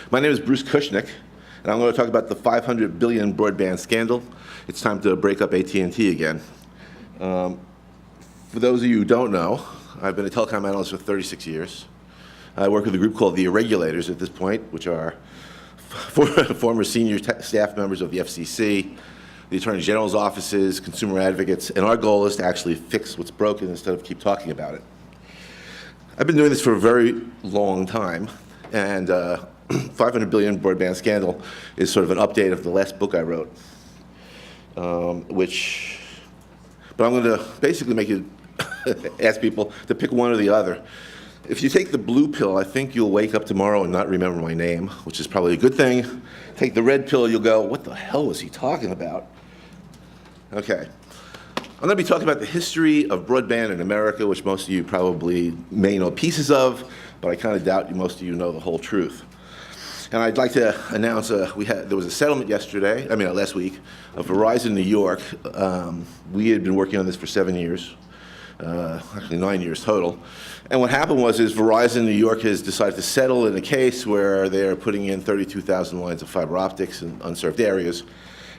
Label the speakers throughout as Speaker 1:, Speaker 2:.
Speaker 1: My name is Bruce Kushnick, and I'm going to talk about the $500 billion broadband scandal. It's time to break up AT&T again. For those of you who don't know, I've been a telecom analyst for 36 years. I work with a group called the Irregulators at this point, which are former senior staff members of the FCC, the Attorney General's offices, consumer advocates, and our goal is to actually fix what's broken instead of keep talking about it. I've been doing this for a very long time, and $500 billion broadband scandal is sort of an update of the last book I wrote, but I'm going to basically make it ask people to pick one or the other. If you take the blue pill, I think you'll wake up tomorrow and not remember my name, which is probably a good thing. Take the red pill, you'll go, what the hell was he talking about? Okay. I'm going to be talking about the history of broadband in America, which most of you probably may know pieces of, but I kind of doubt most of you know the whole truth. And I'd like to announce there was a settlement last week, of Verizon New York. We had been working on this for 7 years, actually 9 years total. And what happened was Verizon New York has decided to settle in a case where they're putting in 32,000 lines of fiber optics in unserved areas,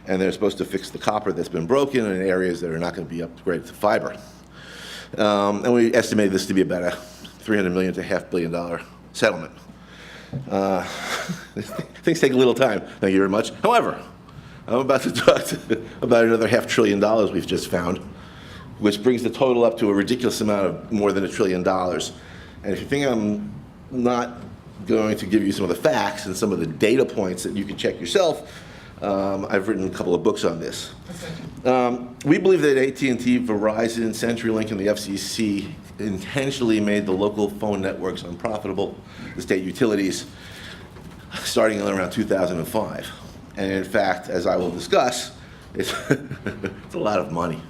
Speaker 1: and they're supposed to fix the copper that's been broken in areas that are not going to be upgraded to fiber. And we estimated this to be about a $300 million to $500 million settlement. Things take a little time, thank you very much. However, I'm about to talk about another $500 billion we've just found, which brings the total up to a ridiculous amount of more than $1 trillion. And if you think I'm not going to give you some of the facts and some of the data points that you can check yourself, I've written a couple of books on this. We believe that AT&T, Verizon, CenturyLink, and the FCC intentionally made the local phone networks unprofitable, the state utilities, starting in around 2005. And in fact, as I will discuss, it's a lot of money.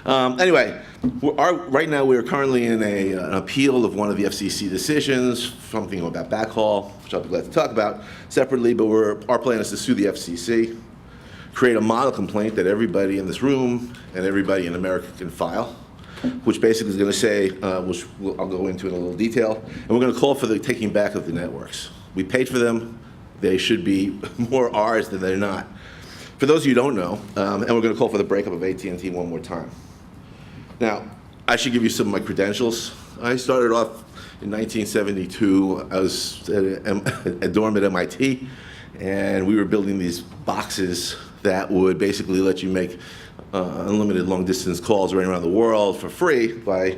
Speaker 1: Anyway, right now we're currently in an appeal of one of the FCC decisions, something about backhaul, which I'll be glad to talk about separately, but our plan is to sue the FCC, create a model complaint that everybody in this room and everybody in America can file, which basically is going to say, which I'll go into in a little detail, and we're going to call for the taking back of the networks. We paid for them. They should be more ours than they're not. For those of you who don't know, and we're going to call for the breakup of AT&T one more time. Now, I should give you some of my credentials. I started off in 1972. I was at a dorm at MIT, and we were building these boxes that would basically let you make unlimited long-distance calls right around the world for free by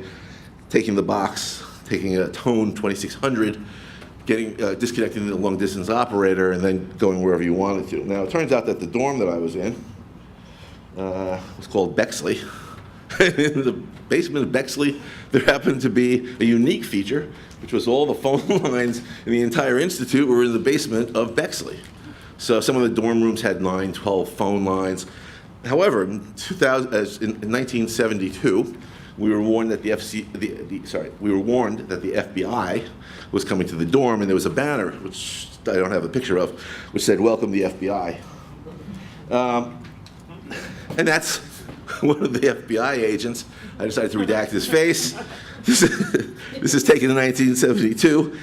Speaker 1: taking the box, taking a Tone 2600, disconnecting the long-distance operator, and then going wherever you wanted to. Now, it turns out that the dorm that I was in was called Bexley. In the basement of Bexley, there happened to be a unique feature, which was all the phone lines in the entire institute were in the basement of Bexley. So some of the dorm rooms had 9, 12 phone lines. However, in 1972, we were warned that the FBI was coming to the dorm, and there was a banner, which I don't have a picture of, which said, "Welcome the FBI." And that's one of the FBI agents. I decided to redact his face. This is taken in 1972.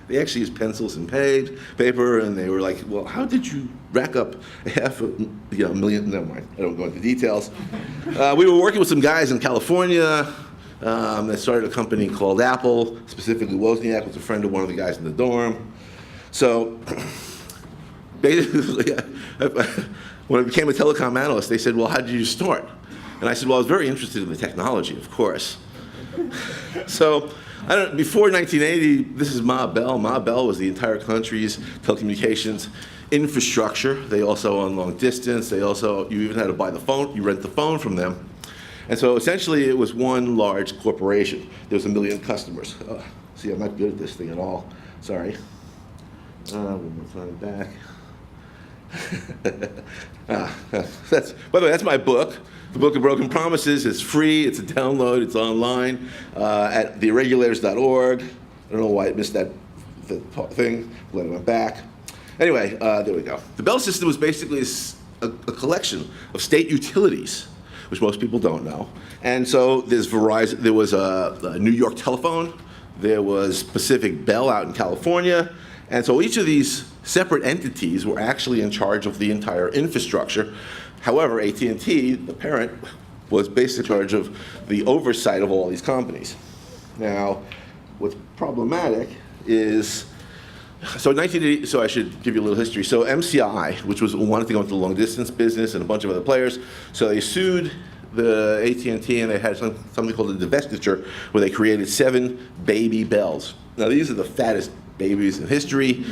Speaker 1: They actually used pencils and paper, and they were like, "Well, how did you rack up $500,000? Never mind. I don't go into details. We were working with some guys in California that started a company called Apple. Specifically, Wozniak was a friend of one of the guys in the dorm. So basically, when I became a telecom analyst, they said, "Well, how did you start?" And I said, "Well, I was very interested in the technology, of course." So before 1980, this is Ma Bell. Ma Bell was the entire country's telecommunications infrastructure. They also own long distance. You even had to buy the phone. You rent the phone from them. And so essentially, it was one large corporation. There was 1 million customers. See, I'm not good at this thing at all. Sorry. We'll turn it back. By the way, that's my book. The Book of Broken Promises. It's free. It's a download. It's online at theirregulators.org. I don't know why I missed that thing. Glad it went back. Anyway, there we go. The Bell system was basically a collection of state utilities, which most people don't know. And so there's Verizon. There was a New York Telephone. There was Pacific Bell out in California. And so each of these separate entities were actually in charge of the entire infrastructure. However, AT&T, the parent, was basically in charge of the oversight of all these companies. Now, what's problematic is, so in 1980, so I should give you a little history. So MCI, which wanted to go into the long distance business, and a bunch of other players, so they sued the AT&T, and they had something called a divestiture, where they created 7 baby bells. Now, these are the fattest babies in history.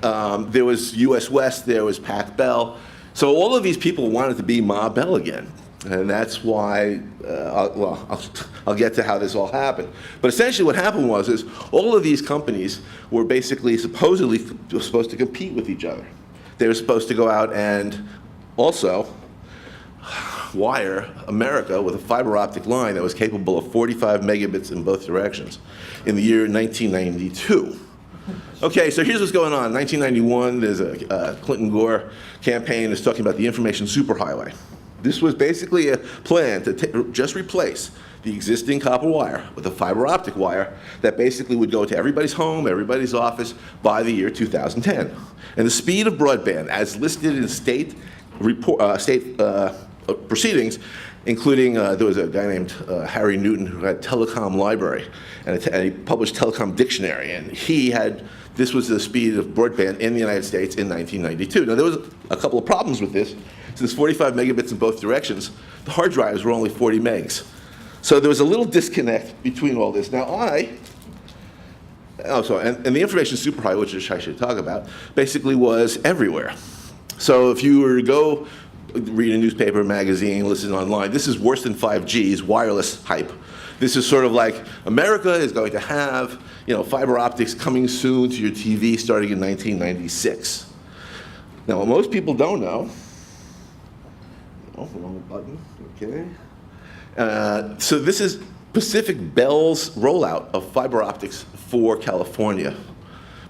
Speaker 1: There was US West, there was Pac Bell. So all of these people wanted to be Ma Bell again. And that's why, I'll get to how this all happened. But essentially what happened is all of these companies were basically supposedly supposed to compete with each other. They were supposed to go out and also wire America with a fiber optic line that was capable of 45 megabits in both directions in the year 1992. Okay, so here's what's going on. In 1991, there's a Clinton-Gore campaign that's talking about the information superhighway. This was basically a plan to just replace the existing copper wire with a fiber optic wire that basically would go to everybody's home, everybody's office by the year 2010. And the speed of broadband, as listed in state proceedings, including there was a guy named Harry Newton who had Telecom Library, and he published Telecom Dictionary, and this was the speed of broadband in the United States in 1992. Now, there was a couple of problems with this. Since 45 megabits in both directions, the hard drives were only 40 megs. So there was a little disconnect between all this. Now and the information superhighway, which I should talk about, basically was everywhere. So if you were to go read a newspaper, magazine, listen online, this is worse than 5G's wireless hype. This is sort of like America is going to have, fiber optics coming soon to your TV starting in 1996. Now, what most people don't know, wrong button, okay. So this is Pacific Bell's rollout of fiber optics for California.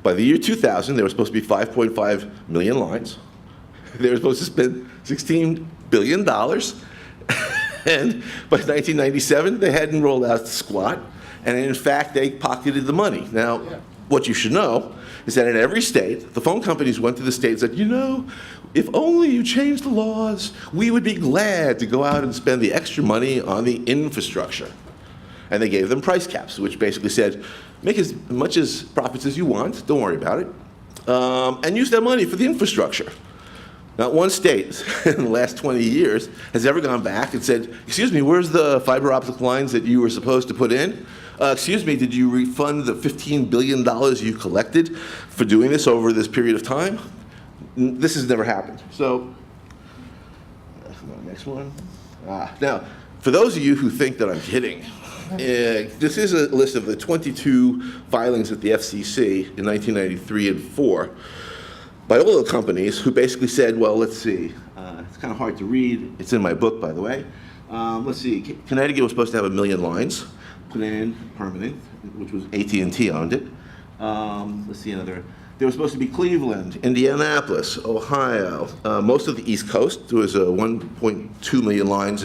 Speaker 1: By the year 2000, there were supposed to be 5.5 million lines. They were supposed to spend $16 billion. And by 1997, they hadn't rolled out squat. And in fact, they pocketed the money. Now, what you should know is that in every state, the phone companies went to the state and said, if only you change the laws, we would be glad to go out and spend the extra money on the infrastructure. And they gave them price caps, which basically said, make as much as profits as you want, don't worry about it, and use that money for the infrastructure. Not one state in the last 20 years has ever gone back and said, excuse me, where's the fiber optic lines that you were supposed to put in? Excuse me, did you refund the $15 billion you collected for doing this over this period of time? This has never happened. So, next one. Now, for those of you who think that I'm kidding, this is a list of the 22 filings at the FCC in 1993 and 4 by all the companies who basically said, well, let's see. It's kind of hard to read. It's in my book, by the way. Let's see. Connecticut was supposed to have 1 million lines put in permanent, which was AT&T owned it. Let's see another. There was supposed to be Cleveland, Indianapolis, Ohio, most of the East Coast. There was 1.2 million lines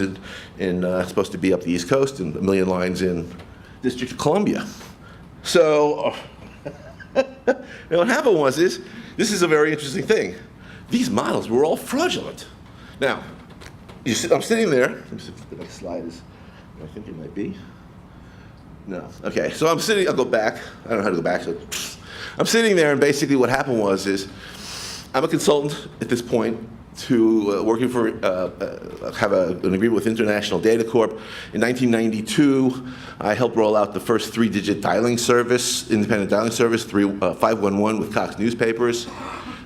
Speaker 1: supposed to be up the East Coast, and 1 million lines in District of Columbia. So what happened was this is a very interesting thing. These models were all fraudulent. Now, I'm sitting there. Let me see if the next slide is, I think it might be. No, okay, so I'm sitting, I'll go back. I don't know how to go back, so I'm sitting there, and basically what happened was I'm a consultant at this point to working for, have an agreement with International Data Corp. In 1992, I helped roll out the first 3-digit dialing service, independent dialing service, 511 with Cox newspapers.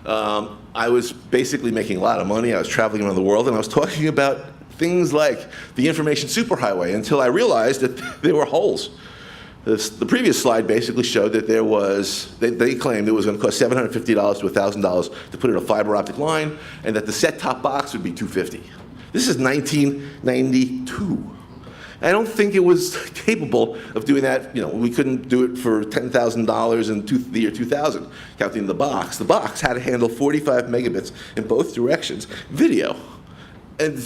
Speaker 1: I was basically making a lot of money. I was traveling around the world, and I was talking about things like the information superhighway until I realized that there were holes. The previous slide basically showed that there was, they claimed it was going to cost $750 to $1,000 to put in a fiber optic line, and that the set-top box would be $250. This is 1992. I don't think it was capable of doing that. We couldn't do it for $10,000 in the year 2000, counting the box. The box had to handle 45 megabits in both directions, video. And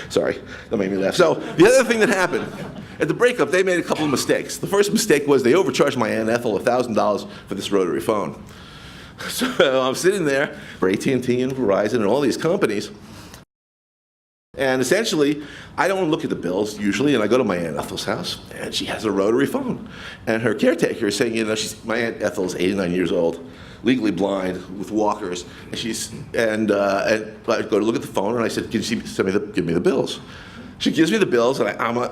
Speaker 1: sorry, that made me laugh. So the other thing that happened At the breakup, they made a couple of mistakes. The first mistake was they overcharged my Aunt Ethel $1,000 for this rotary phone. So I'm sitting there for AT&T and Verizon and all these companies. And essentially, I don't look at the bills usually, and I go to my Aunt Ethel's house, and she has a rotary phone. And her caretaker is saying, my Aunt Ethel is 89 years old, legally blind, with walkers, and I go to look at the phone, and I said, "Can you give me the bills?" She gives me the bills, and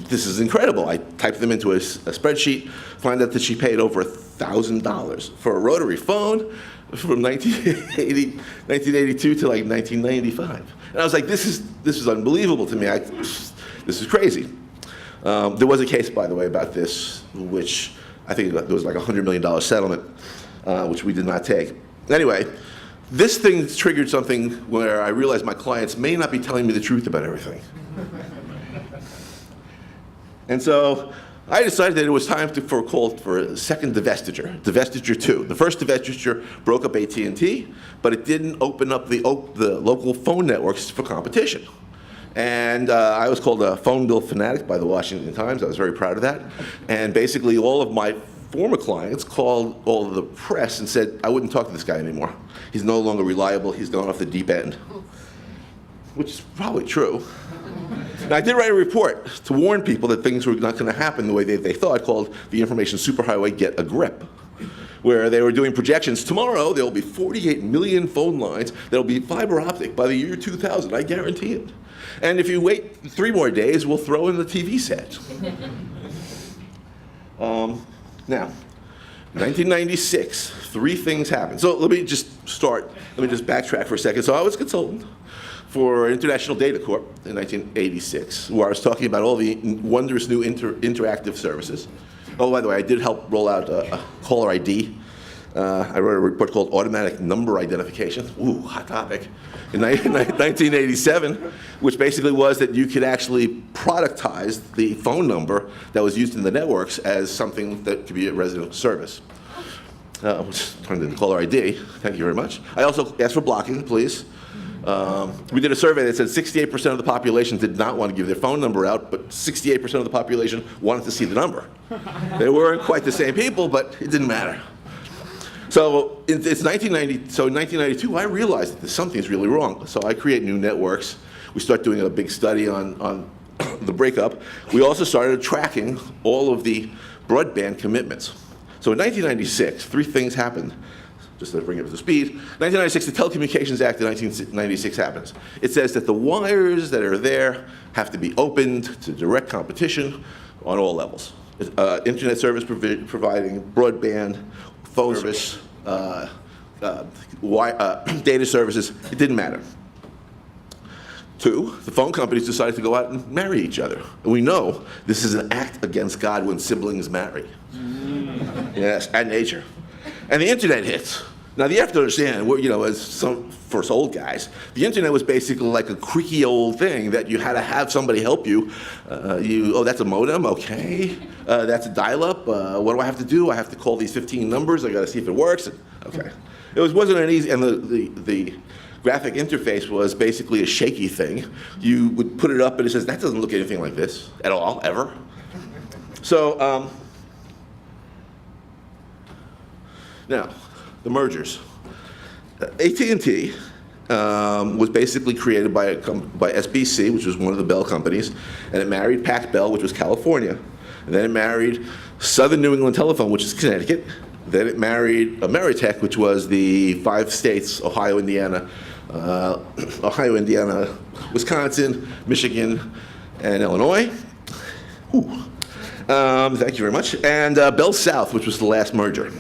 Speaker 1: this is incredible. I type them into a spreadsheet, find out that she paid over $1,000 for a rotary phone from 1982 to like 1995. And I was like, this is unbelievable to me. This is crazy. There was a case, by the way, about this, which I think there was like a $100 million settlement, which we did not take. Anyway, this thing triggered something where I realized my clients may not be telling me the truth about everything. And so I decided that it was time for a call for a second divestiture, divestiture 2. The first divestiture broke up AT&T, but it didn't open up the local phone networks for competition. And I was called a phone bill fanatic by the Washington Times. I was very proud of that. And basically all of my former clients called all of the press and said, I wouldn't talk to this guy anymore. He's no longer reliable. He's gone off the deep end, which is probably true. Now, I did write a report to warn people that things were not going to happen the way they thought, called the Information Superhighway Get a Grip, where they were doing projections. Tomorrow, there will be 48 million phone lines that will be fiber optic by the year 2000. I guarantee it. And if you wait 3 more days, we'll throw in the TV set. Now, 1996, 3 things happened. So let me just backtrack for a second. So I was a consultant for International Data Corp in 1986, where I was talking about all the wondrous new interactive services. Oh, by the way, I did help roll out a caller ID. I wrote a report called Automatic Number Identification. Ooh, hot topic. In 1987, which basically was that you could actually productize the phone number that was used in the networks as something that could be a resident service. Which turned into caller ID. Thank you very much. I also asked for blocking, please. We did a survey that said 68% of the population did not want to give their phone number out, but 68% of the population wanted to see the number. They weren't quite the same people, but it didn't matter. So it's 1990. So in 1992, I realized that something's really wrong. So I create new networks. We start doing a big study on the breakup. We also started tracking all of the broadband commitments. So in 1996, 3 things happened. Just to bring it up to speed, 1996, the Telecommunications Act of 1996 happens. It says that the wires that are there have to be opened to direct competition on all levels. Internet service providing, broadband, phone service, data services, it didn't matter. 2, the phone companies decided to go out and marry each other. And we know this is an act against God when siblings marry. Yes, and nature. And the internet hits. Now, you have to understand, for us old guys, the internet was basically like a creaky old thing that you had to have somebody help you. Oh, that's a modem, okay. That's a dial-up. What do I have to do? I have to call these 15 numbers. I got to see if it works. Okay. It wasn't an easy, and the graphic interface was basically a shaky thing. You would put it up, and it says, that doesn't look anything like this at all, ever. So, now, the mergers. AT&T was basically created by SBC, which was one of the Bell companies, and it married Pac Bell, which was California. And then it married Southern New England Telephone, which is Connecticut. Then it married Ameritech, which was the 5 states, Ohio, Indiana, Wisconsin, Michigan, and Illinois. Thank you very much. And Bell South, which was the last merger.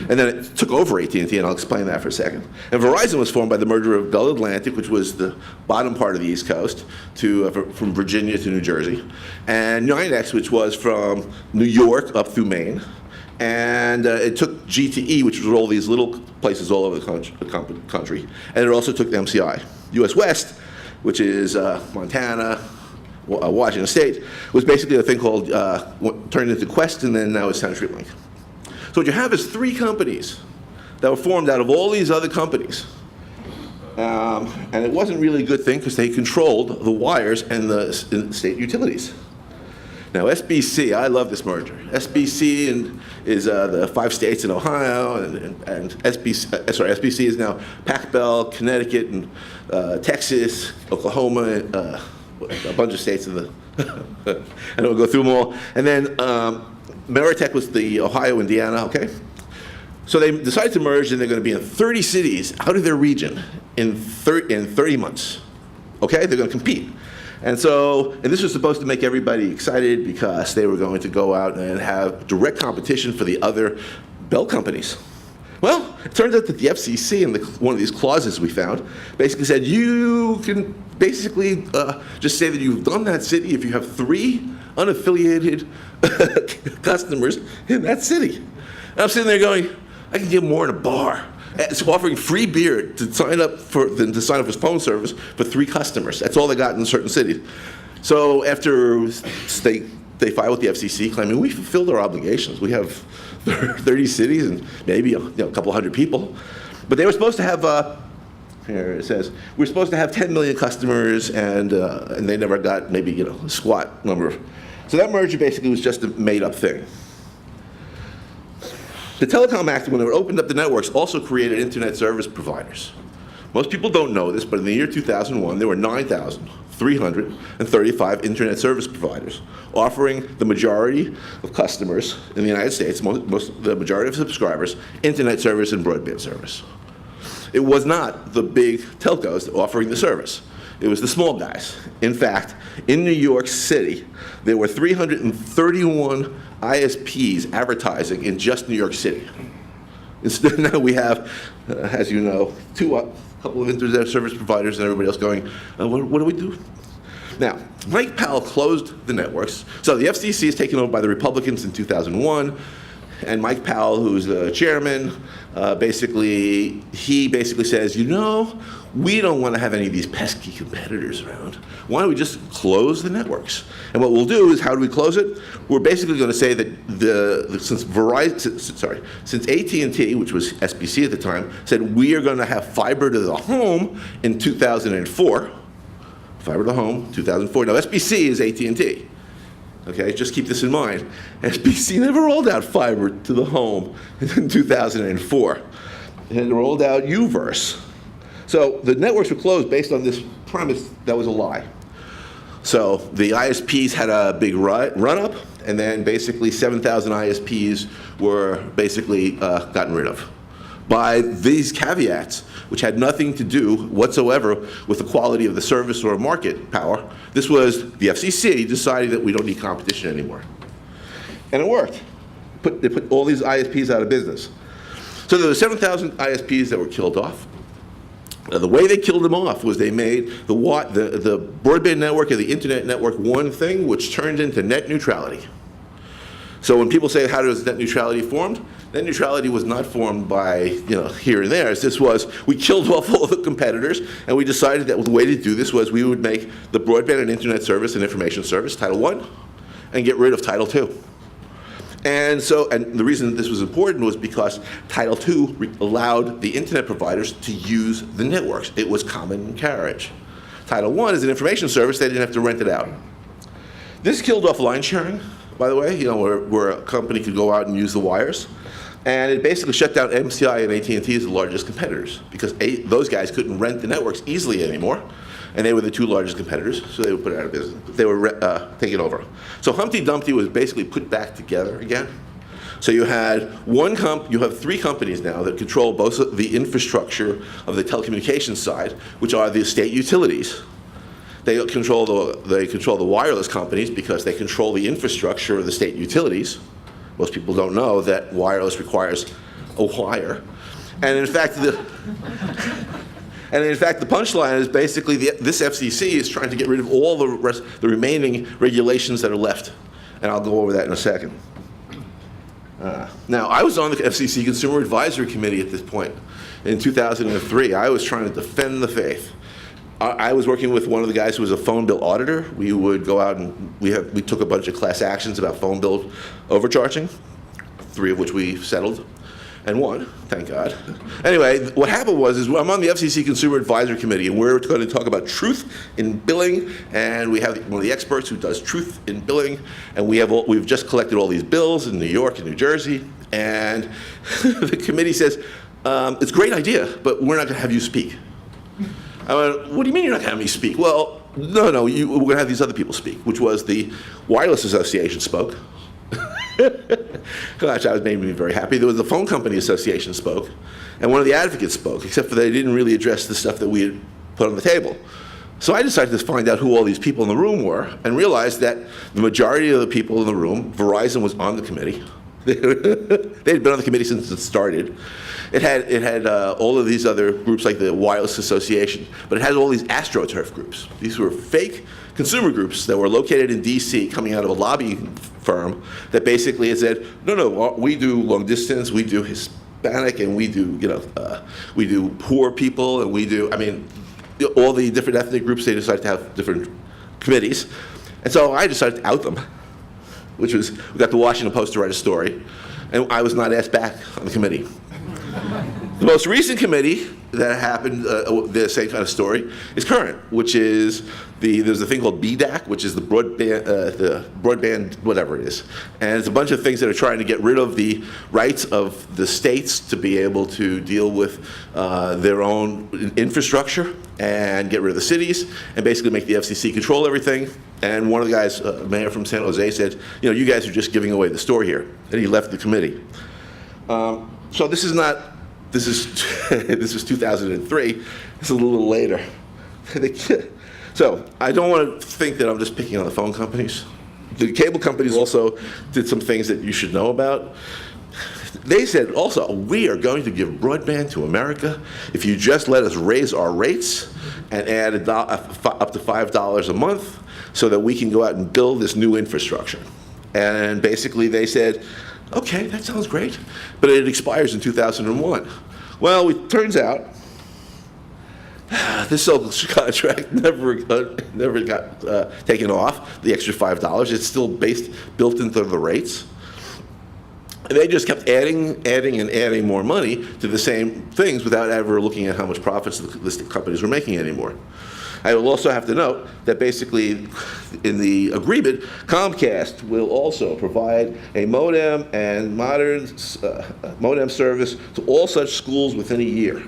Speaker 1: And then it took over AT&T, and I'll explain that for a second. And Verizon was formed by the merger of Bell Atlantic, which was the bottom part of the East Coast, from Virginia to New Jersey, and NYNEX, which was from New York up through Maine. And it took GTE, which was all these little places all over the country, and it also took MCI. US West, which is Montana, Washington State, was basically a thing called, turned into Quest, and then now it's CenturyLink. So what you have is 3 companies that were formed out of all these other companies. And it wasn't really a good thing because they controlled the wires and the state utilities. Now, SBC, I love this merger. SBC is the 5 states in Ohio, and SBC is now Pac Bell, Connecticut, and Texas, Oklahoma, a bunch of states in the. I don't go through them all. And then Meritech was the Ohio, Indiana. Okay. So they decided to merge, and they're going to be in 30 cities out of their region in 30 months. Okay, they're going to compete. And this was supposed to make everybody excited because they were going to go out and have direct competition for the other bell companies. Well, it turns out that the FCC, in one of these clauses we found, basically said you can basically just say that you've done that city if you have 3 unaffiliated customers in that city. And I'm sitting there going, I can get more in a bar. It's offering free beer to sign up for his phone service for 3 customers. That's all they got in certain cities. So after they filed with the FCC claiming we fulfilled our obligations, we have 30 cities and maybe a couple hundred people, but they were supposed to have. Here it says we're supposed to have 10 million customers, and they never got maybe a squat number. So that merger basically was just a made-up thing. The Telecom Act, when it opened up the networks, also created internet service providers. Most people don't know this, but in the year 2001, there were 9,335 internet service providers, offering the majority of customers in the United States, the majority of subscribers, internet service and broadband service. It was not the big telcos offering the service. It was the small guys. In fact, in New York City, there were 331 ISPs advertising in just New York City. Instead, now we have, as you know, a couple of internet service providers and everybody else going, what do we do? Now, Mike Powell closed the networks. So the FCC is taken over by the Republicans in 2001. And Mike Powell, who's the chairman, basically says, we don't want to have any of these pesky competitors around. Why don't we just close the networks? And what we'll do is, how do we close it? We're basically going to say that since AT&T, which was SBC at the time, said we are going to have fiber to the home in 2004. Fiber to the home, 2004. Now SBC is AT&T. Okay, just keep this in mind. SBC never rolled out fiber to the home in 2004. It rolled out UVerse. So the networks were closed based on this premise that was a lie. So the ISPs had a big run-up, and then basically 7,000 ISPs were basically gotten rid of by these caveats, which had nothing to do whatsoever with the quality of the service or market power. This was the FCC deciding that we don't need competition anymore. And it worked. They put all these ISPs out of business. So there were 7,000 ISPs that were killed off. The way they killed them off was they made the broadband network and the internet network one thing, which turned into net neutrality. So when people say, how does net neutrality formed? Net neutrality was not formed by here and there. This was, we killed off all the competitors, and we decided that the way to do this was we would make the broadband and internet service and information service Title I, and get rid of Title II. And the reason this was important was because Title II allowed the internet providers to use the networks. It was common carriage. Title I is an information service. They didn't have to rent it out. This killed off line sharing, by the way, where a company could go out and use the wires. And it basically shut down MCI and AT&T as the largest competitors because those guys couldn't rent the networks easily anymore. And they were the 2 largest competitors, so they were put out of business. They were taken over. So Humpty Dumpty was basically put back together again. So you had you have 3 companies now that control both the infrastructure of the telecommunications side, which are the state utilities. They control the wireless companies because they control the infrastructure of the state utilities. Most people don't know that wireless requires a wire. And in fact, the punchline is basically this FCC is trying to get rid of all the remaining regulations that are left. And I'll go over that in a second. Now, I was on the FCC Consumer Advisory Committee at this point in 2003. I was trying to defend the faith. I was working with one of the guys who was a phone bill auditor. We would go out and we took a bunch of class actions about phone bill overcharging, 3 of which we settled. and won, thank God. Anyway, what happened was I'm on the FCC Consumer Advisory Committee, and we're going to talk about truth in billing, and we have one of the experts who does truth in billing, and we've just collected all these bills in New York and New Jersey, and the committee says, it's a great idea, but we're not going to have you speak. I went, what do you mean you're not going to have me speak? Well, no, we're going to have these other people speak, which was the Wireless Association spoke. Gosh, that made me very happy. There was the Phone Company Association spoke, and one of the advocates spoke, except for they didn't really address the stuff that we had put on the table. So I decided to find out who all these people in the room were, and realized that the majority of the people in the room, Verizon was on the committee. They had been on the committee since it started. It had all of these other groups like the Wireless Association, but it had all these AstroTurf groups. These were fake consumer groups that were located in D.C. coming out of a lobbying firm that basically had said, no, we do long distance, we do Hispanic, and we do, we do poor people, and we do, all the different ethnic groups, they decided to have different committees. And so I decided to out them, which was, we got the Washington Post to write a story, and I was not asked back on the committee. The most recent committee that happened, the same kind of story, is current, which is there's a thing called BDAC, which is the broadband, whatever it is. And it's a bunch of things that are trying to get rid of the rights of the states to be able to deal with their own infrastructure and get rid of the cities and basically make the FCC control everything. And one of the guys, mayor from San Jose, said, you guys are just giving away the store here. And he left the committee. So this is not, this is 2003. This is a little later. So I don't want to think that I'm just picking on the phone companies. The cable companies also did some things that you should know about. They said also, we are going to give broadband to America if you just let us raise our rates and add up to $5 a month so that we can go out and build this new infrastructure. And basically they said, okay, that sounds great, but it expires in 2001. Well, it turns out this social contract never got taken off, the extra $5. It's still built into the rates. And they just kept adding more money to the same things without ever looking at how much profits the companies were making anymore. I will also have to note that basically in the agreement, Comcast will also provide a modem and modern modem service to all such schools within a year.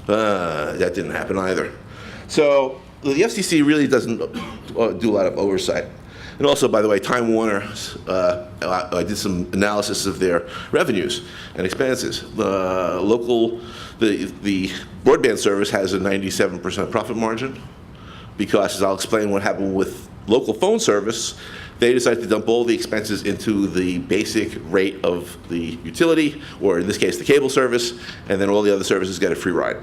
Speaker 1: That didn't happen either. So the FCC really doesn't do a lot of oversight. And also, by the way, Time Warner, I did some analysis of their revenues and expenses. The broadband service has a 97% profit margin because, as I'll explain what happened with local phone service, they decided to dump all the expenses into the basic rate of the utility, or in this case, the cable service, and then all the other services get a free ride.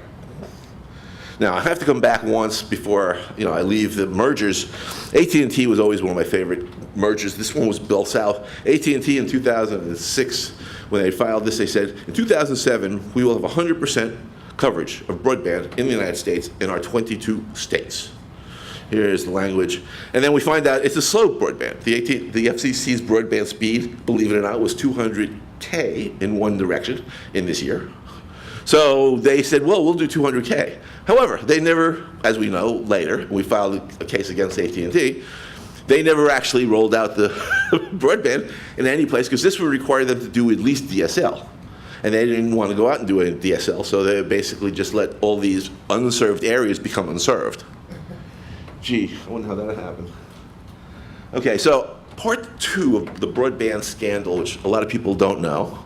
Speaker 1: Now, I have to come back once before I leave the mergers. AT&T was always one of my favorite mergers. This one was Bell South. AT&T in 2006, when they filed this, they said, in 2007, we will have 100% coverage of broadband in the United States in our 22 states. Here's the language. And then we find out it's a slow broadband. The FCC's broadband speed, believe it or not, was 200K in one direction in this year. So they said, well, we'll do 200K. However, they never, as we know later, we filed a case against AT&T, they never actually rolled out the broadband in any place because this would require them to do at least DSL. And they didn't want to go out and do a DSL, so they basically just let all these unserved areas become unserved. Gee, I wonder how that happened. Okay, so part two of the broadband scandal, which a lot of people don't know,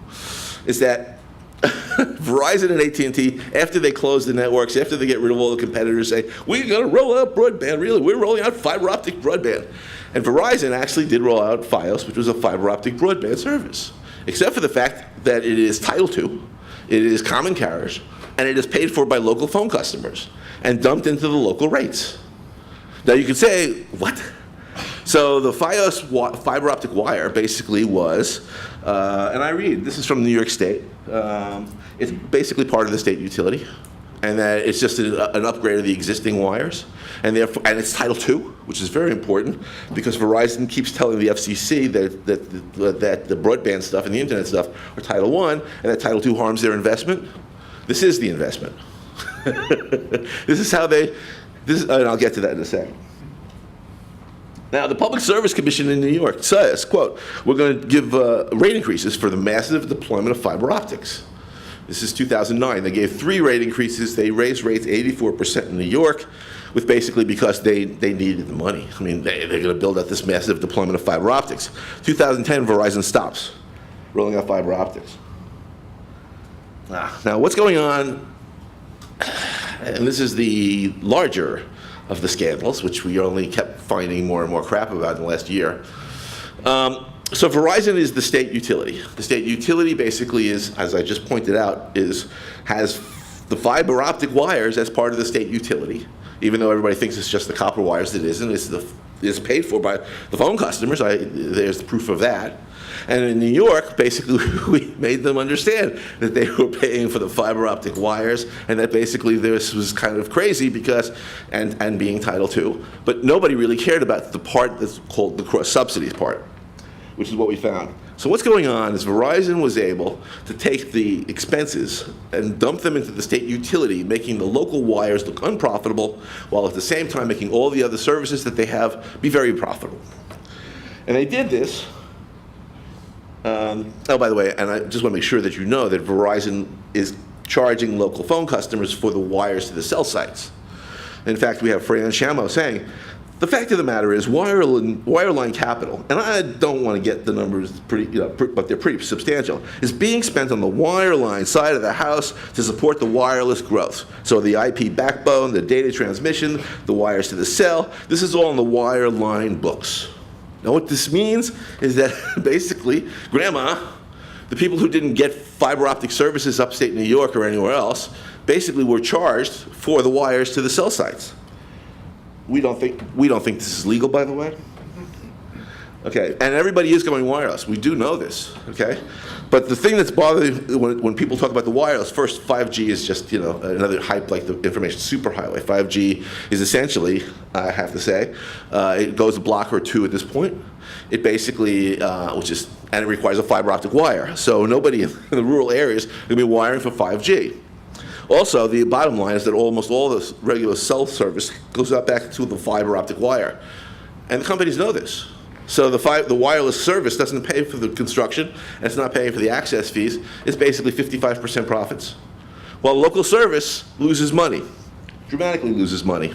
Speaker 1: is that Verizon and AT&T, after they close the networks, after they get rid of all the competitors, say, we're going to roll out broadband, really, we're rolling out fiber optic broadband. And Verizon actually did roll out Fios, which was a fiber optic broadband service, except for the fact that it is Title II, it is common carriage, and it is paid for by local phone customers and dumped into the local rates. Now you could say, what? So the Fios fiber optic wire basically was, and I read, this is from New York State, it's basically part of the state utility, and that it's just an upgrade of the existing wires, and therefore, and it's Title II, which is very important because Verizon keeps telling the FCC that the broadband stuff and the internet stuff are Title I, and that Title II harms their investment. This is the investment. This is how they. And I'll get to that in a second. Now, the Public Service Commission in New York says, quote, we're going to give rate increases for the massive deployment of fiber optics. This is 2009. They gave 3 rate increases. They raised rates 84% in New York, with basically because they needed the money. I mean, they're going to build out this massive deployment of fiber optics. 2010, Verizon stops rolling out fiber optics. Now, what's going on, and this is the larger of the scandals, which we only kept finding more and more crap about in the last year. So Verizon is the state utility. The state utility basically is, as I just pointed out, has the fiber optic wires as part of the state utility, even though everybody thinks it's just the copper wires. It isn't. It's paid for by the phone customers. There's the proof of that. And in New York, basically, we made them understand that they were paying for the fiber optic wires, and that basically this was kind of crazy because, and being Title II. But nobody really cared about the part that's called the cross subsidies part, which is what we found. So what's going on is Verizon was able to take the expenses and dump them into the state utility, making the local wires look unprofitable, while at the same time making all the other services that they have be very profitable. And they did this. Oh, by the way, and I just want to make sure that you know that Verizon is charging local phone customers for the wires to the cell sites. In fact, we have Fran Shamo saying, the fact of the matter is wireline capital, and I don't want to get the numbers but they're pretty substantial, is being spent on the wireline side of the house to support the wireless growth. So the IP backbone, the data transmission, the wires to the cell, this is all in the wireline books. Now what this means is that basically, Grandma, the people who didn't get fiber optic services upstate New York or anywhere else, basically were charged for the wires to the cell sites. We don't think this is legal, by the way. Okay, and everybody is going wireless. We do know this, okay? But the thing that's bothering when people talk about the wireless, first, 5G is just another hype like the information superhighway. 5G is essentially, I have to say, it goes a block or 2 at this point. It basically, and it requires a fiber optic wire. So nobody in the rural areas is going to be wiring for 5G. Also, the bottom line is that almost all the regular cell service goes out back to the fiber optic wire. And the companies know this. So the wireless service doesn't pay for the construction, and it's not paying for the access fees. It's basically 55% profits. While local service loses money, dramatically loses money.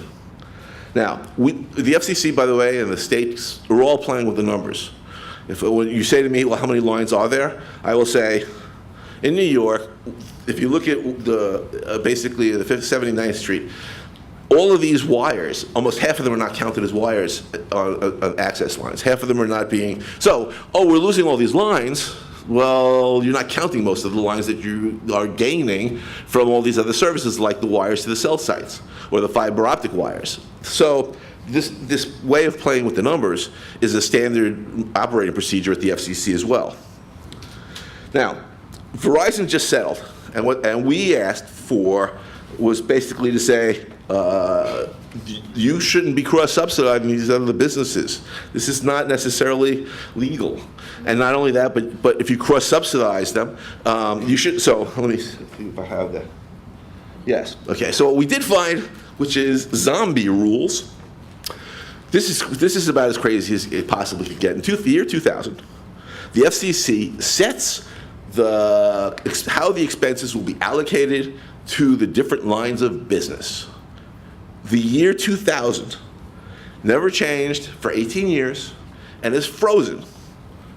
Speaker 1: Now, the FCC, by the way, and the states are all playing with the numbers. When you say to me, well, how many lines are there? I will say, in New York, if you look at basically the 79th Street, all of these wires, almost half of them are not counted as wires on access lines. Half of them are not being, we're losing all these lines. Well, you're not counting most of the lines that you are gaining from all these other services like the wires to the cell sites or the fiber optic wires. So this way of playing with the numbers is a standard operating procedure at the FCC as well. Now, Verizon just settled, and we asked for was basically to say, you shouldn't be cross-subsidizing these other businesses. This is not necessarily legal. And not only that, but if you cross-subsidize them, you should, so let me see if I have that. Yes, okay, so what we did find, which is zombie rules. This is about as crazy as it possibly could get. In the year 2000, the FCC sets how the expenses will be allocated to the different lines of business. The year 2000 never changed for 18 years and is frozen.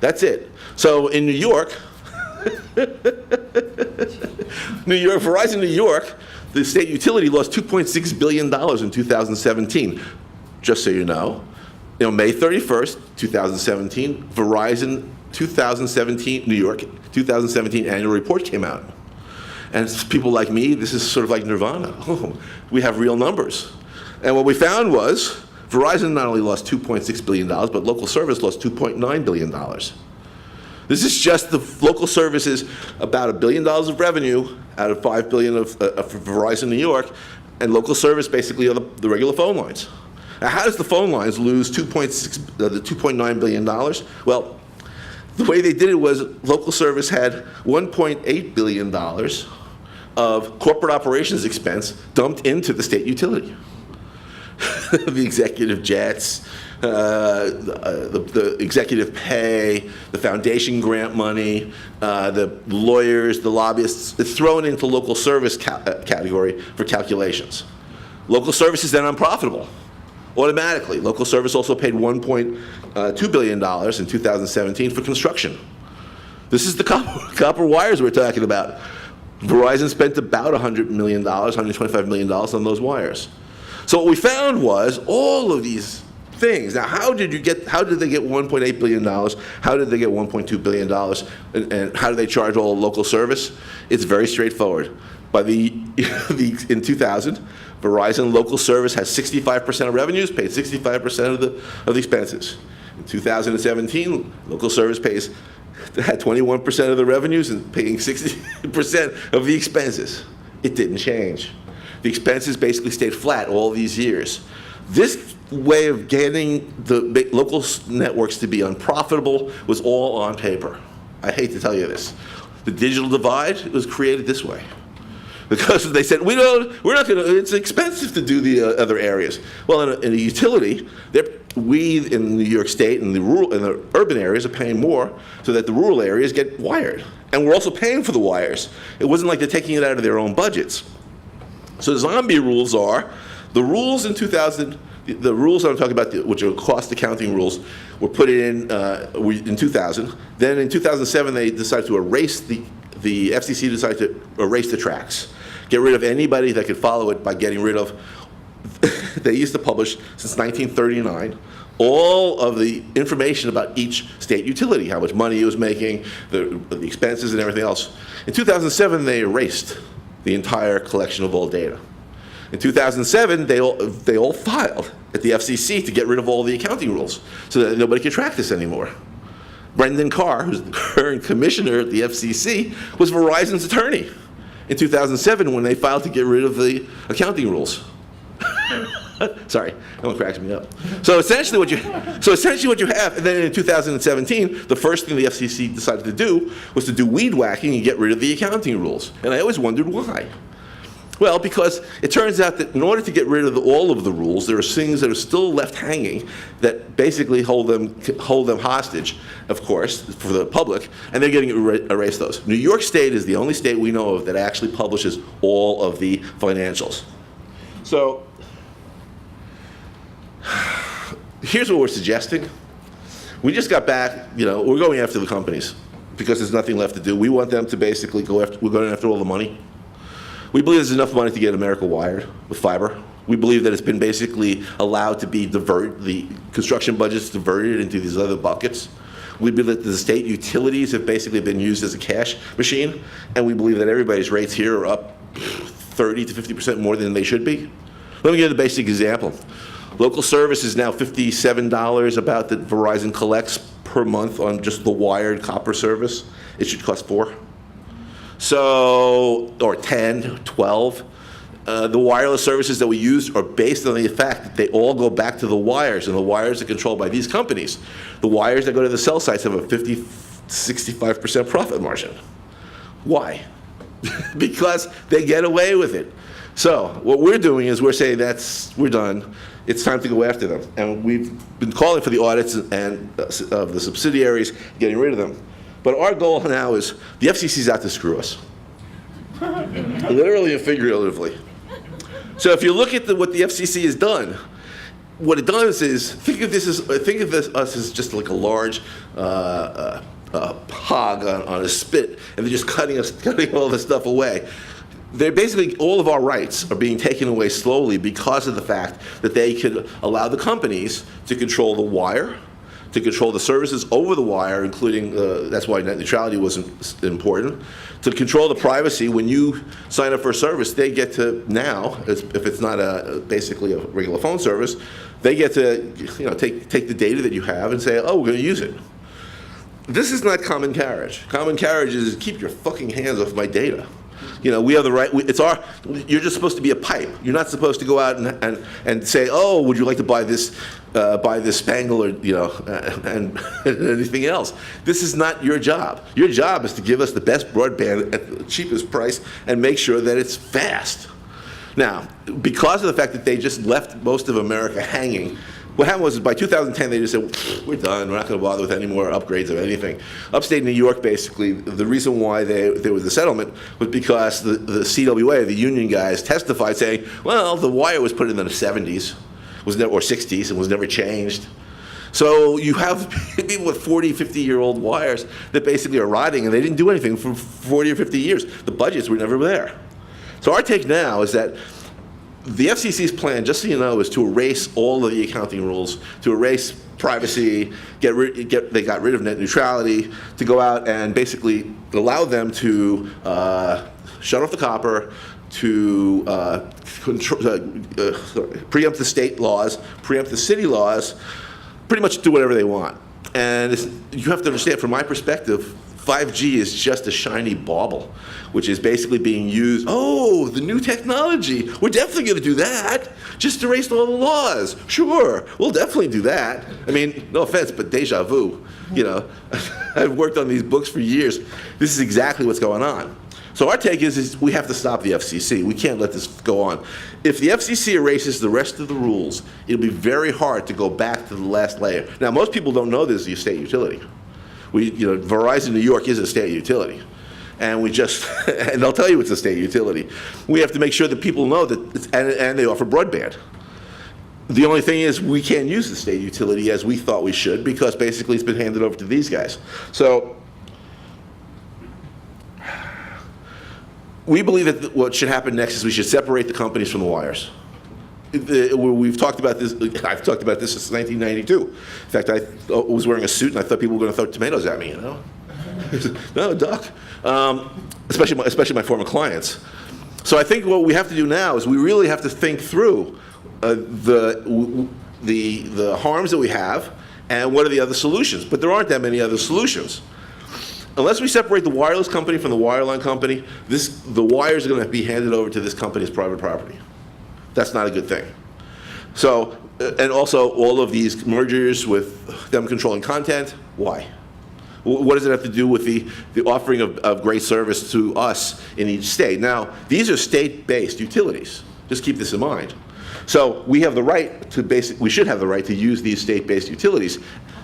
Speaker 1: That's it. So in New York, Verizon New York, the state utility lost $2.6 billion in 2017. Just so you know, May 31st, 2017, Verizon 2017, New York, 2017 annual report came out. And people like me, this is sort of like nirvana. Oh, we have real numbers. And what we found was Verizon not only lost $2.6 billion, but local service lost $2.9 billion. This is just the local services, about $1 billion of revenue out of $5 billion of Verizon New York, and local service basically are the regular phone lines. Now, how does the phone lines lose the $2.9 billion? Well, the way they did it was local service had $1.8 billion of corporate operations expense dumped into the state utility. The executive jets, the executive pay, the foundation grant money, the lawyers, the lobbyists, it's thrown into local service category for calculations. Local service is then unprofitable automatically. Local service also paid $1.2 billion in 2017 for construction. This is the copper wires we're talking about. Verizon spent about $100 million, $125 million on those wires. So what we found was all of these things. Now, how did they get $1.8 billion? How did they get $1.2 billion? And how do they charge all local service? It's very straightforward. In 2000, Verizon local service has 65% of revenues, paid 65% of the expenses. In 2017, local service had 21% of the revenues and paying 60% of the expenses. It didn't change. The expenses basically stayed flat all these years. This way of getting the local networks to be unprofitable was all on paper. I hate to tell you this. The digital divide was created this way. Because they said, we're not going to, it's expensive to do the other areas. Well, in a utility, we in New York State and the urban areas are paying more so that the rural areas get wired. And we're also paying for the wires. It wasn't like they're taking it out of their own budgets. So the zombie rules are, the rules in 2000, the rules I'm talking about, which are cost accounting rules, were put in 2000. Then in 2007, they decided to erase the FCC decided to erase the tracks, get rid of anybody that could follow it by getting rid of. They used to publish since 1939 all of the information about each state utility, how much money it was making, the expenses and everything else. In 2007, they erased the entire collection of all data. In 2007, they all filed at the FCC to get rid of all the accounting rules so that nobody could track this anymore. Brendan Carr, who's the current commissioner at the FCC, was Verizon's attorney in 2007 when they filed to get rid of the accounting rules. Sorry, that one cracks me up. So essentially what you have, and then in 2017, the first thing the FCC decided to do was to do weed whacking and get rid of the accounting rules. And I always wondered why. Well, because it turns out that in order to get rid of all of the rules, there are things that are still left hanging that basically hold them hostage, of course, for the public, and they're getting erased those. New York State is the only state we know of that actually publishes all of the financials. So here's what we're suggesting. We just got back, we're going after the companies because there's nothing left to do. We want them to basically we're going after all the money. We believe there's enough money to get America wired with fiber. We believe that it's been basically allowed to be the construction budget's diverted into these other buckets. We believe that the state utilities have basically been used as a cash machine, and we believe that everybody's rates here are up 30 to 50% more than they should be. Let me give you the basic example. Local service is now $57 about that Verizon collects per month on just the wired copper service. It should cost $4. So, or 10, 12. The wireless services that we use are based on the fact that they all go back to the wires, and the wires are controlled by these companies. The wires that go to the cell sites have a 50, 65% profit margin. Why? Because they get away with it. So what we're doing is we're saying we're done. It's time to go after them. And we've been calling for the audits and of the subsidiaries, getting rid of them. But our goal now is the FCC's out to screw us, literally and figuratively. So if you look at what the FCC has done, what it does is think of us as just like a large hog on a spit, and they're just cutting all this stuff away. They're basically, all of our rights are being taken away slowly because of the fact that they could allow the companies to control the wire, to control the services over the wire, including, that's why net neutrality was important, to control the privacy. When you sign up for a service, they get to now, if it's not basically a regular phone service, they get to take the data that you have and say, oh, we're going to use it. This is not common carriage. Common carriage is keep your fucking hands off my data. We have the right. You're just supposed to be a pipe. You're not supposed to go out and say, oh, would you like to buy this spangle or and anything else. This is not your job. Your job is to give us the best broadband at the cheapest price and make sure that it's fast. Now, because of the fact that they just left most of America hanging. What happened was by 2010 they just said, we're done, we're not going to bother with any more upgrades of anything. Upstate New York, basically, the reason why there was a settlement was because the CWA, the union guys, testified saying, well, the wire was put in the 70s or 60s and was never changed. So you have people with 40, 50-year-old wires that basically are rotting and they didn't do anything for 40 or 50 years. The budgets were never there. So our take now is that the FCC's plan, just so you know, is to erase all of the accounting rules, to erase privacy, they got rid of net neutrality, to go out and basically allow them to shut off the copper, to preempt the state laws, preempt the city laws, pretty much do whatever they want. And you have to understand, from my perspective, 5G is just a shiny bauble, which is basically being used, oh, the new technology, we're definitely going to do that. Just erase all the laws. Sure, we'll definitely do that. I mean, no offense, but deja vu. I've worked on these books for years. This is exactly what's going on. So our take is we have to stop the FCC. We can't let this go on. If the FCC erases the rest of the rules, it'll be very hard to go back to the last layer. Now, most people don't know this is a state utility. Verizon New York is a state utility, and and they'll tell you it's a state utility. We have to make sure that people know that, and they offer broadband. The only thing is we can't use the state utility as we thought we should because basically it's been handed over to these guys. So we believe that what should happen next is we should separate the companies from the wires. We've talked about this. I've talked about this since 1992. In fact, I was wearing a suit, and I thought people were going to throw tomatoes at me. No, duck. Especially my former clients. So I think what we have to do now is we really have to think through the harms that we have and what are the other solutions. But there aren't that many other solutions. Unless we separate the wireless company from the wireline company, the wires are going to be handed over to this company as private property. That's not a good thing. So, and also all of these mergers with them controlling content, why? What does it have to do with the offering of great service to us in each state? Now, these are state-based utilities. Just keep this in mind. So we have the right to we should have the right to use these state-based utilities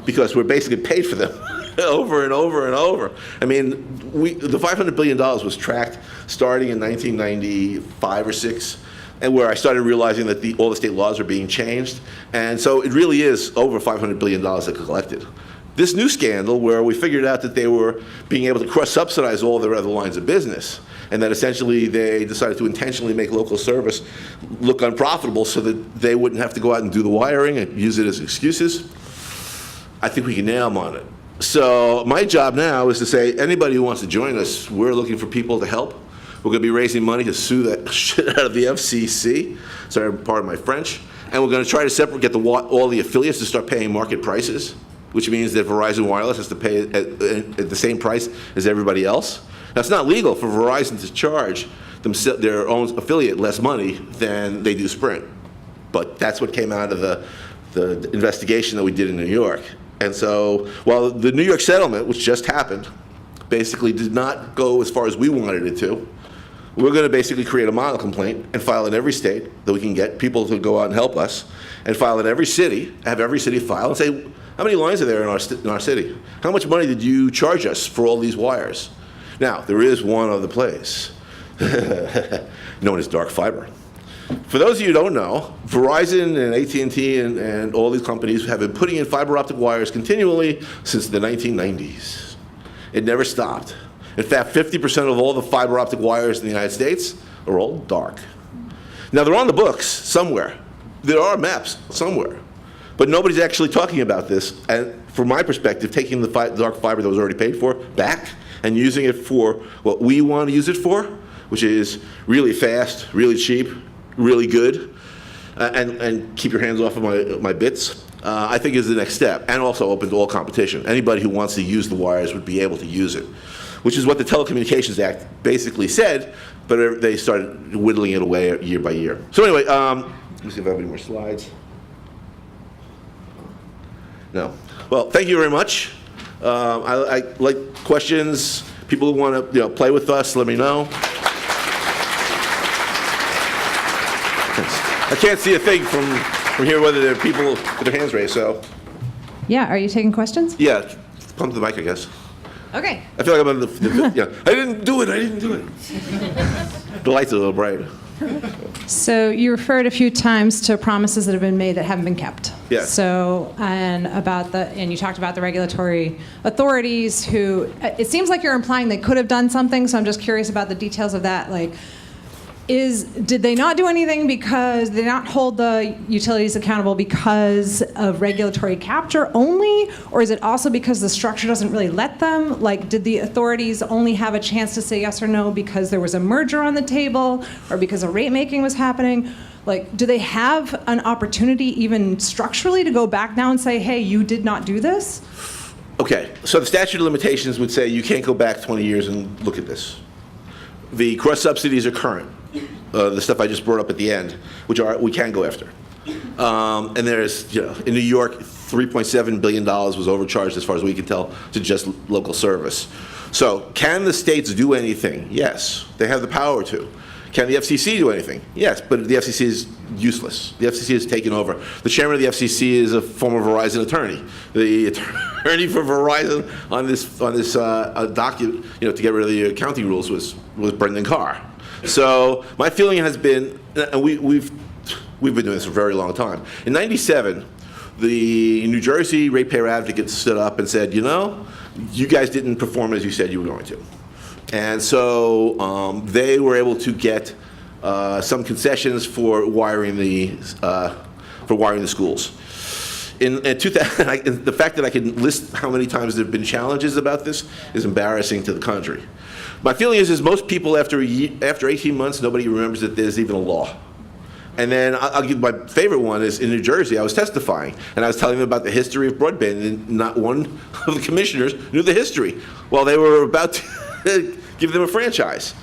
Speaker 1: because we're basically paid for them over and over and over. I mean, the $500 billion was tracked starting in 1995 or 6. And where I started realizing that all the state laws are being changed. And so it really is over $500 billion that collected. This new scandal where we figured out that they were being able to cross-subsidize all their other lines of business, and that essentially they decided to intentionally make local service look unprofitable so that they wouldn't have to go out and do the wiring and use it as excuses. I think we can nail them on it. So my job now is to say, anybody who wants to join us, we're looking for people to help. We're going to be raising money to sue that shit out of the FCC. Sorry, pardon my French. And we're going to try to get all the affiliates to start paying market prices, which means that Verizon Wireless has to pay at the same price as everybody else. Now, it's not legal for Verizon to charge their own affiliate less money than they do Sprint. But that's what came out of the investigation that we did in New York. And so, while the New York settlement, which just happened, basically did not go as far as we wanted it to, we're going to basically create a model complaint and file in every state that we can get people to go out and help us, and file in every city, have every city file and say, how many lines are there in our city? How much money did you charge us for all these wires? Now, there is one other place, known as dark fiber. For those of you who don't know, Verizon and AT&T and all these companies have been putting in fiber optic wires continually since the 1990s. It never stopped. In fact, 50% of all the fiber optic wires in the United States are all dark. Now, they're on the books somewhere. There are maps somewhere. But nobody's actually talking about this. And from my perspective, taking the dark fiber that was already paid for back and using it for what we want to use it for, which is really fast, really cheap, really good, and keep your hands off of my bits. I think is the next step, and also open to all competition. Anybody who wants to use the wires would be able to use it, which is what the Telecommunications Act basically said, but they started whittling it away year by year. So anyway, let me see if I have any more slides. No. Well, thank you very much. I like questions. People who want to play with us, let me know. I can't see a thing from here whether there are people with their hands raised, so.
Speaker 2: Yeah, are you taking questions?
Speaker 1: Yeah, come to the mic, I guess.
Speaker 2: Okay.
Speaker 1: I feel like I'm on I didn't do it. The lights are a little bright.
Speaker 2: So you referred a few times to promises that have been made that haven't been kept.
Speaker 1: Yeah.
Speaker 2: So, and you talked about the regulatory authorities who, it seems like you're implying they could have done something, so I'm just curious about the details of that. Like, did they not do anything because they not hold the utilities accountable because of regulatory capture only? Or is it also because the structure doesn't really let them? Like, did the authorities only have a chance to say yes or no because there was a merger on the table or because a rate making was happening? Like, do they have an opportunity even structurally to go back now and say, hey, you did not do this?
Speaker 1: Okay, so the statute of limitations would say you can't go back 20 years and look at this. The cross subsidies are current. The stuff I just brought up at the end, which we can go after. And there's, in New York, $3.7 billion was overcharged, as far as we can tell, to just local service. So can the states do anything? Yes, they have the power to. Can the FCC do anything? Yes, but the FCC is useless. The FCC has taken over. The chairman of the FCC is a former Verizon attorney. The attorney for Verizon on this document, to get rid of the accounting rules was Brendan Carr. So my feeling has been, and we've been doing this for a very long time. In '97, the New Jersey ratepayer advocates stood up and said, you guys didn't perform as you said you were going to. And so they were able to get some concessions for wiring the schools. In 2000, the fact that I can list how many times there have been challenges about this is embarrassing to the country. My feeling is most people after 18 months, nobody remembers that there's even a law. And then I'll give my favorite one is in New Jersey. I was testifying, and I was telling them about the history of broadband, and not one of the commissioners knew the history. Well, they were about to give them a franchise.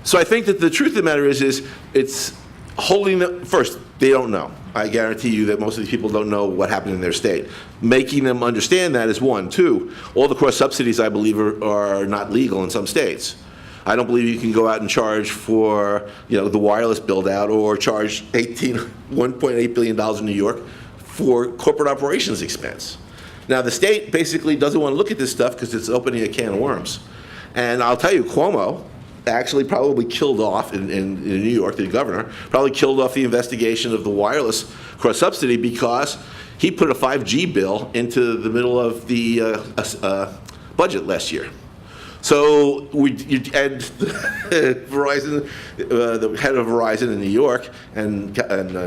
Speaker 1: So I think that the truth of the matter is it's holding them, first, they don't know. I guarantee you that most of these people don't know what happened in their state. Making them understand that is one. Two, all the cross subsidies, I believe, are not legal in some states. I don't believe you can go out and charge for the wireless build out or charge $1.8 billion in New York for corporate operations expense. Now the state basically doesn't want to look at this stuff because it's opening a can of worms. And I'll tell you, Cuomo actually probably killed off, in New York, the governor, probably killed off the investigation of the wireless cross-subsidy because he put a 5G bill into the middle of the budget last year. So Verizon, the head of Verizon in New York and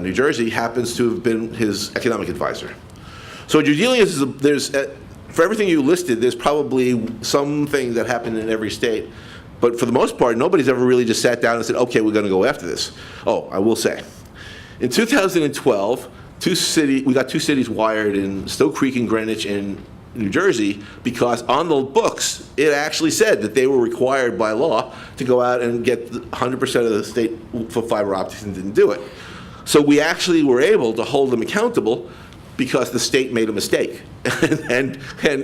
Speaker 1: New Jersey happens to have been his economic advisor. So what you're dealing with is for everything you listed, there's probably something that happened in every state. But for the most part, nobody's ever really just sat down and said, okay, we're going to go after this. Oh, I will say, in 2012, we got two cities wired in Stowe Creek and Greenwich in New Jersey because on the books, it actually said that they were required by law to go out and get 100% of the state for fiber optics and didn't do it. So we actually were able to hold them accountable because the state made a mistake and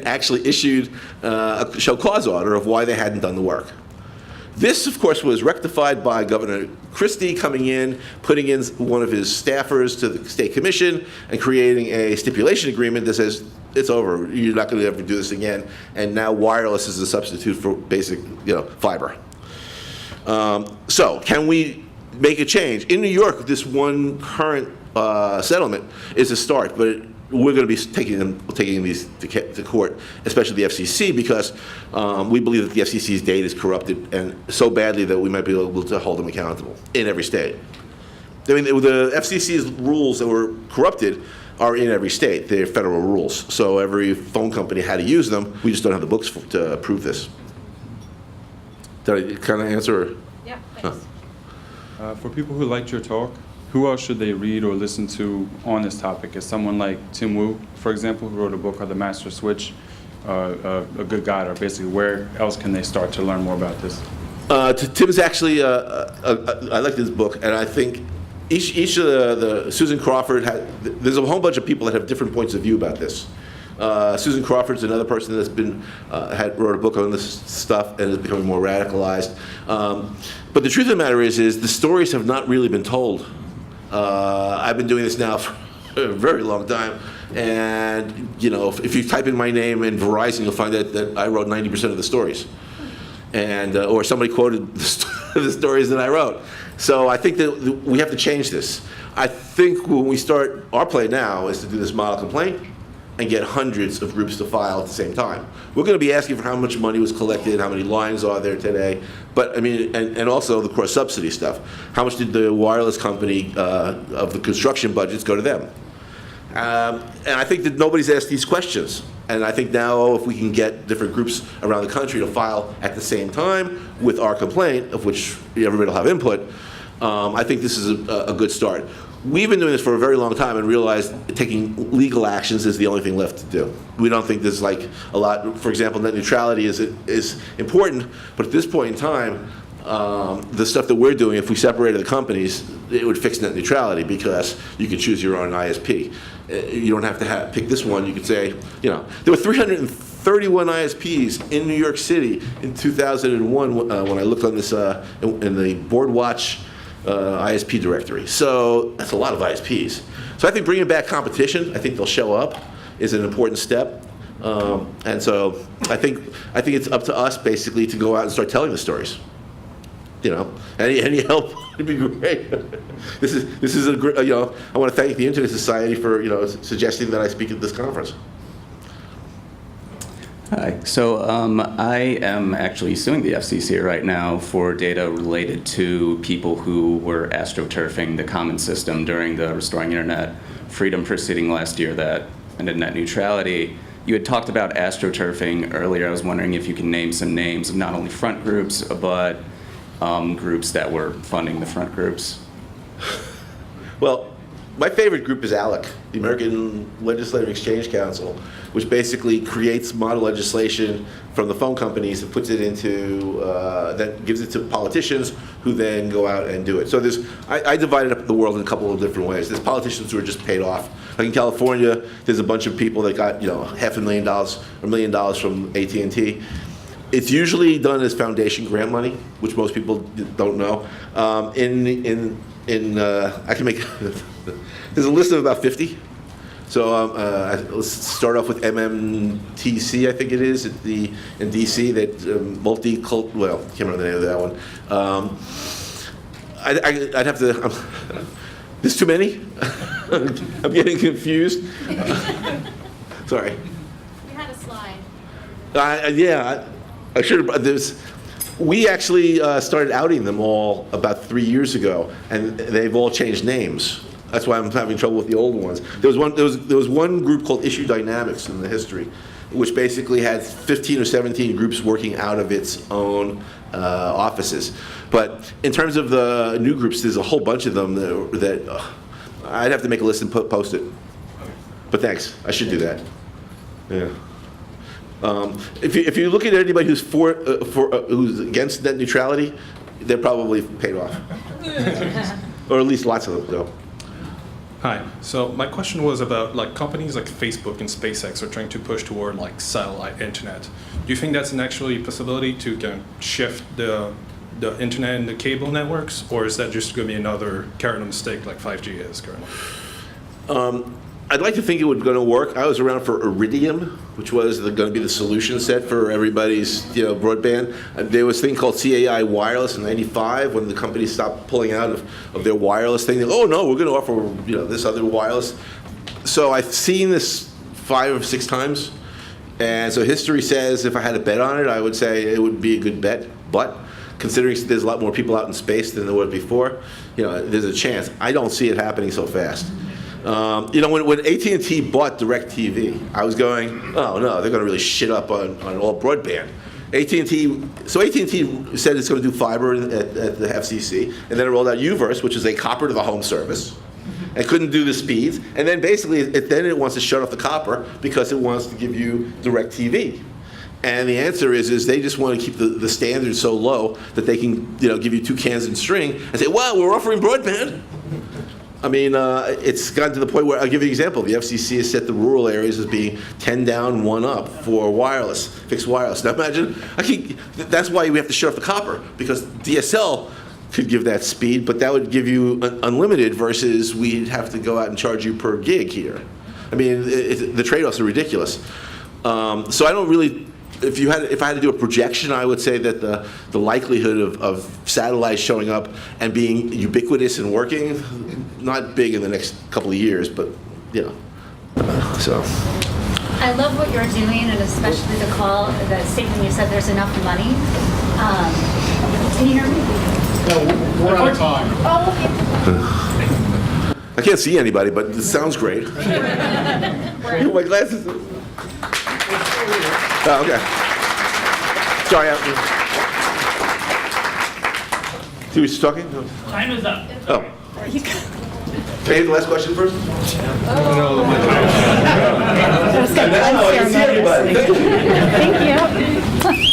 Speaker 1: actually issued a show cause order of why they hadn't done the work. This, of course, was rectified by Governor Christie coming in, putting in one of his staffers to the state commission, and creating a stipulation agreement that says, it's over, you're not going to ever do this again, and now wireless is a substitute for basic fiber. So can we make a change? In New York, this one current settlement is a start, but we're going to be taking these to court, especially the FCC, because we believe that the FCC's data is corrupted and so badly that we might be able to hold them accountable in every state. I mean, the FCC's rules that were corrupted are in every state. They're federal rules, so every phone company had to use them. We just don't have the books to prove this. Did I kind of answer?
Speaker 2: Yeah, thanks.
Speaker 3: For people who liked your talk, who else should they read or listen to on this topic? Is someone like Tim Wu, for example, who wrote a book called The Master Switch, a good guide, or basically where else can they start to learn more about this?
Speaker 1: Tim's actually, I like this book, and I think each of the Susan Crawford, there's a whole bunch of people that have different points of view about this. Susan Crawford's another person that's wrote a book on this stuff and is becoming more radicalized. But the truth of the matter is the stories have not really been told. I've been doing this now for a very long time, and if you type in my name in Verizon, you'll find that I wrote 90% of the stories, and or somebody quoted the stories that I wrote. So I think that we have to change this. I think when we start, our play now is to do this model complaint and get hundreds of groups to file at the same time. We're going to be asking for how much money was collected, how many lines are there today, but I mean, and also the cross-subsidy stuff. How much did the wireless company of the construction budgets go to them? And I think that nobody's asked these questions. And I think now if we can get different groups around the country to file at the same time with our complaint, of which everybody will have input, I think this is a good start. We've been doing this for a very long time and realized taking legal actions is the only thing left to do. We don't think there's like a lot, for example, net neutrality is important, but at this point in time, the stuff that we're doing, if we separated the companies, it would fix net neutrality because you can choose your own ISP. You don't have to pick this one. You could say, there were 331 ISPs in New York City in 2001 when I looked on this in the Boardwatch ISP directory. So that's a lot of ISPs. So I think bringing back competition, I think they'll show up, is an important step. And so I think it's up to us basically to go out and start telling the stories. Any help would be great. This is a great. I want to thank the Internet Society for suggesting that I speak at this conference.
Speaker 4: Hi. So I am actually suing the FCC right now for data related to people who were astroturfing the common system during the Restoring Internet Freedom proceeding last year that ended net neutrality. You had talked about astroturfing earlier. I was wondering if you can name some names of not only front groups, but groups that were funding the front groups.
Speaker 1: Well, my favorite group is ALEC, the American Legislative Exchange Council, which basically creates model legislation from the phone companies and puts it into, that gives it to politicians who then go out and do it. So I divided up the world in a couple of different ways. There's politicians who are just paid off. Like in California, there's a bunch of people that got $500,000 or $1 million from AT&T. It's usually done as foundation grant money, which most people don't know. I can make. There's a list of about 50. So let's start off with MMTC, I think it is, in DC, that well, I can't remember the name of that one. I'd have to. There's too many. I'm getting confused. Sorry.
Speaker 5: We had a slide.
Speaker 1: I should have. We actually started outing them all about 3 years ago, and they've all changed names. That's why I'm having trouble with the old ones. There was one group called Issue Dynamics in the history, which basically had 15 or 17 groups working out of its own offices. But in terms of the new groups, there's a whole bunch of them that I'd have to make a list and post it. But thanks, I should do that. Yeah. If you look at anybody who's who's against net neutrality, they're probably paid off, or at least lots of them do.
Speaker 6: Hi. So my question was about companies like Facebook and SpaceX are trying to push toward satellite internet. Do you think that's an actually possibility to kind of shift the internet and the cable networks, or is that just going to be another carrot on the stick like 5G is currently?
Speaker 1: I'd like to think it was going to work. I was around for Iridium, which was going to be the solution set for everybody's broadband. There was a thing called CAI Wireless in '95 when the company stopped pulling out of their wireless thing. Oh no, we're going to offer this other wireless. So I've seen this 5 or 6 times, and so history says if I had a bet on it, I would say it would be a good bet. But considering there's a lot more people out in space than there was before, there's a chance. I don't see it happening so fast. When AT&T bought DirecTV, I was going, oh no, they're going to really shit up on all broadband. AT&T, so AT&T said it's going to do fiber at the FCC, and then it rolled out UVerse, which is a copper to the home service, and couldn't do the speeds. And then basically, then it wants to shut off the copper because it wants to give you direct TV. And the answer is they just want to keep the standards so low that they can, give you 2 cans and string and say, well, we're offering broadband. I mean, it's gotten to the point where, I'll give you an example. The FCC has set the rural areas as being 10 down, 1 up for wireless, fixed wireless. Now imagine, that's why we have to shut off the copper, because DSL could give that speed, but that would give you unlimited versus we'd have to go out and charge you per gig here. I mean, the trade-offs are ridiculous. So I don't really, if I had to do a projection, I would say that the likelihood of satellites showing up and being ubiquitous and working, not big in the next couple of years, but so.
Speaker 5: I love what you're doing, and especially the statement you said there's enough money. Can you hear me?
Speaker 7: No, we're out of time.
Speaker 5: Oh, okay.
Speaker 1: I can't see anybody, but it sounds great. My glasses. Oh, okay. Sorry. See what she's talking?
Speaker 7: Time is up.
Speaker 1: Oh. Can I have the last question first?
Speaker 2: Thank you.